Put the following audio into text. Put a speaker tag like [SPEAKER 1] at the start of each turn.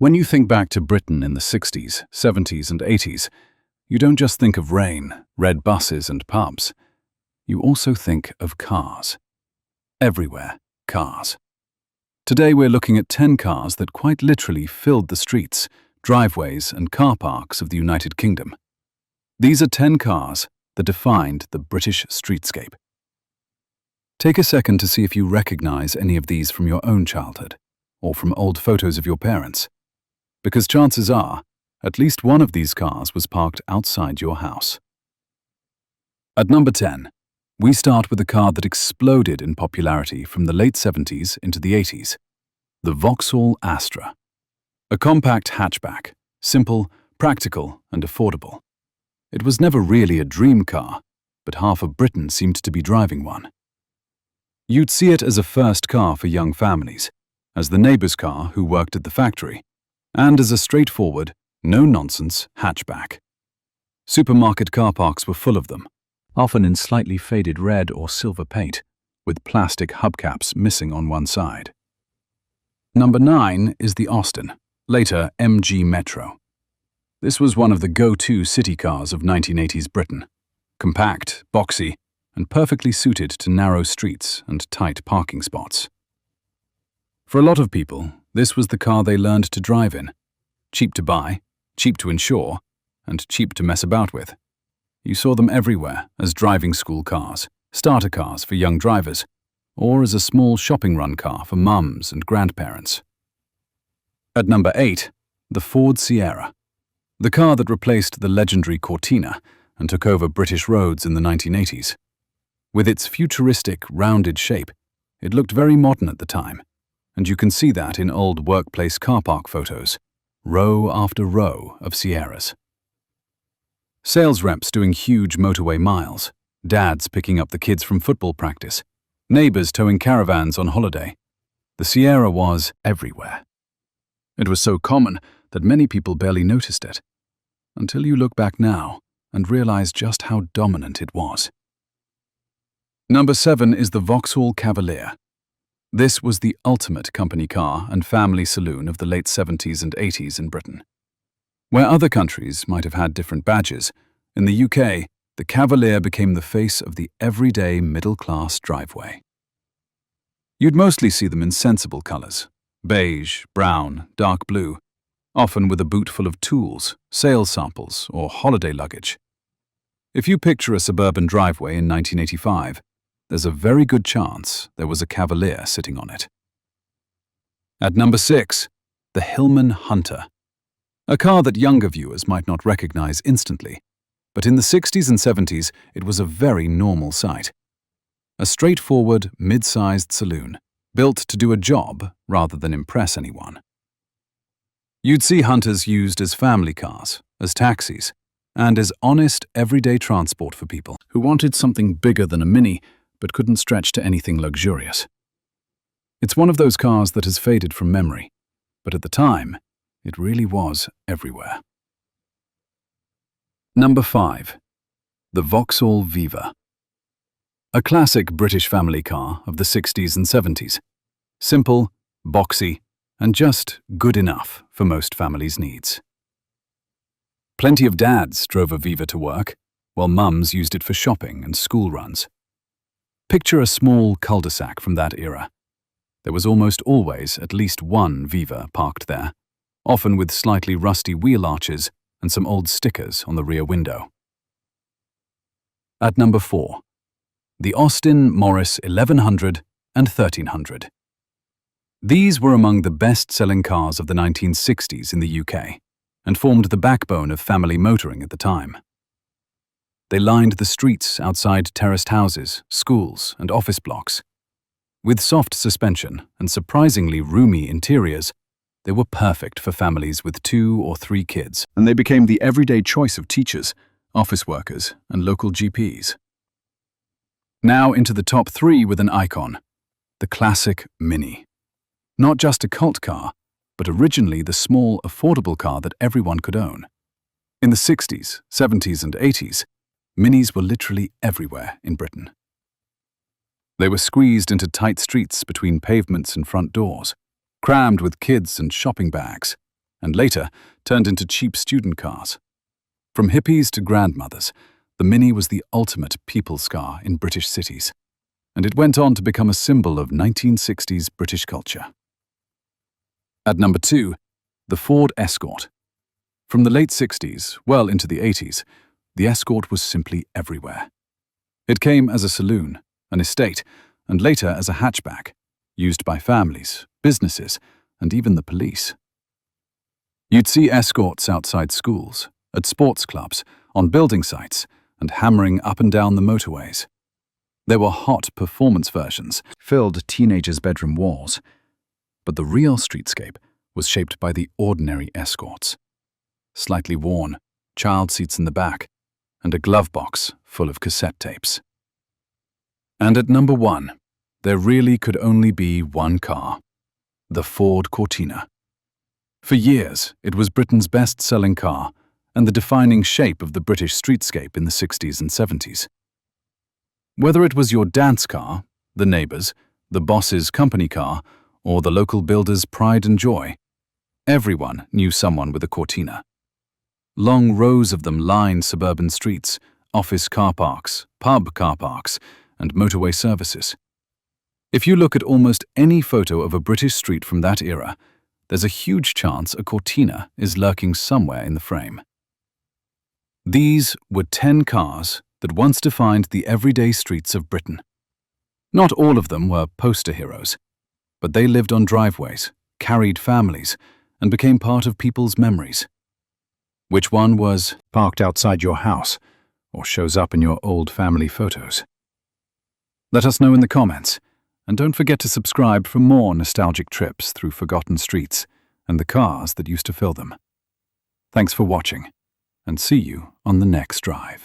[SPEAKER 1] When you think back to Britain in the 60s, 70s and 80s, you don't just think of rain, red buses and pubs. You also think of cars. Everywhere, cars. Today we're looking at 10 cars that quite literally filled the streets, driveways and car parks of the United Kingdom. These are 10 cars that defined the British streetscape. Take a second to see if you recognize any of these from your own childhood, or from old photos of your parents. Because chances are, at least one of these cars was parked outside your house. At number 10, we start with a car that exploded in popularity from the late 70s into the 80s, the Vauxhall Astra. A compact hatchback, simple, practical, and affordable. It was never really a dream car, but half of Britain seemed to be driving one. You'd see it as a first car for young families, as the neighbour's car who worked at the factory, and as a straightforward, no-nonsense hatchback. Supermarket car parks were full of them, often in slightly faded red or silver paint, with plastic hubcaps missing on one side. Number 9 is the Austin, later MG Metro. This was one of the go-to city cars of 1980s Britain. Compact, boxy, and perfectly suited to narrow streets and tight parking spots. For a lot of people, this was the car they learned to drive in. Cheap to buy, cheap to insure, and cheap to mess about with. You saw them everywhere as driving school cars, starter cars for young drivers, or as a small shopping run car for mums and grandparents. At number 8, the Ford Sierra. The car that replaced the legendary Cortina and took over British roads in the 1980s. With its futuristic, rounded shape, it looked very modern at the time, and you can see that in old workplace car park photos, row after row of Sierras. Sales reps doing huge motorway miles, dads picking up the kids from football practice, neighbours towing caravans on holiday. The Sierra was everywhere. It was so common that many people barely noticed it, until you look back now and realize just how dominant it was. Number 7 is the Vauxhall Cavalier. This was the ultimate company car and family saloon of the late 70s and 80s in Britain. Where other countries might have had different badges, in the UK, the Cavalier became the face of the everyday middle-class driveway. You'd mostly see them in sensible colours, beige, brown, dark blue, often with a boot full of tools, sales samples, or holiday luggage. If you picture a suburban driveway in 1985, there's a very good chance there was a Cavalier sitting on it. At number 6, the Hillman Hunter. A car that younger viewers might not recognize instantly, but in the 60s and 70s it was a very normal sight. A straightforward, mid-sized saloon, built to do a job rather than impress anyone. You'd see Hunters used as family cars, as taxis, and as honest, everyday transport for people who wanted something bigger than a Mini but couldn't stretch to anything luxurious. It's one of those cars that has faded from memory, but at the time, it really was everywhere. Number 5. The Vauxhall Viva. A classic British family car of the 60s and 70s. Simple, boxy, and just good enough for most families' needs. Plenty of dads drove a Viva to work, while mums used it for shopping and school runs. Picture a small cul-de-sac from that era. There was almost always at least one Viva parked there, often with slightly rusty wheel arches and some old stickers on the rear window. At number 4, the Austin Morris 1100 and 1300. These were among the best-selling cars of the 1960s in the UK and formed the backbone of family motoring at the time. They lined the streets outside terraced houses, schools, and office blocks. With soft suspension and surprisingly roomy interiors, they were perfect for families with 2 or 3 kids, and they became the everyday choice of teachers, office workers, and local GPs. Now into the top 3 with an icon, the classic Mini. Not just a cult car, but originally the small, affordable car that everyone could own. In the 60s, 70s, and 80s, Minis were literally everywhere in Britain. They were squeezed into tight streets between pavements and front doors, crammed with kids and shopping bags, and later turned into cheap student cars. From hippies to grandmothers, the Mini was the ultimate people's car in British cities, and it went on to become a symbol of 1960s British culture. At number 2, the Ford Escort. From the late 60s, well into the 80s, the Escort was simply everywhere. It came as a saloon, an estate, and later as a hatchback, used by families, businesses, and even the police. You'd see Escorts outside schools, at sports clubs, on building sites, and hammering up and down the motorways. There were hot performance versions, filled teenagers' bedroom walls. But the real streetscape was shaped by the ordinary Escorts. Slightly worn, child seats in the back, and a glove box full of cassette tapes. And at number 1, there really could only be one car, the Ford Cortina. For years, it was Britain's best-selling car and the defining shape of the British streetscape in the 60s and 70s. Whether it was your dance car, the neighbours, the boss's company car, or the local builder's pride and joy, everyone knew someone with a Cortina. Long rows of them lined suburban streets, office car parks, pub car parks, and motorway services. If you look at almost any photo of a British street from that era, there's a huge chance a Cortina is lurking somewhere in the frame. These were 10 cars that once defined the everyday streets of Britain. Not all of them were poster heroes, but they lived on driveways, carried families, and became part of people's memories. Which one was parked outside your house or shows up in your old family photos? Let us know in the comments, and don't forget to subscribe for more nostalgic trips through forgotten streets and the cars that used to fill them. Thanks for watching, and see you on the next drive.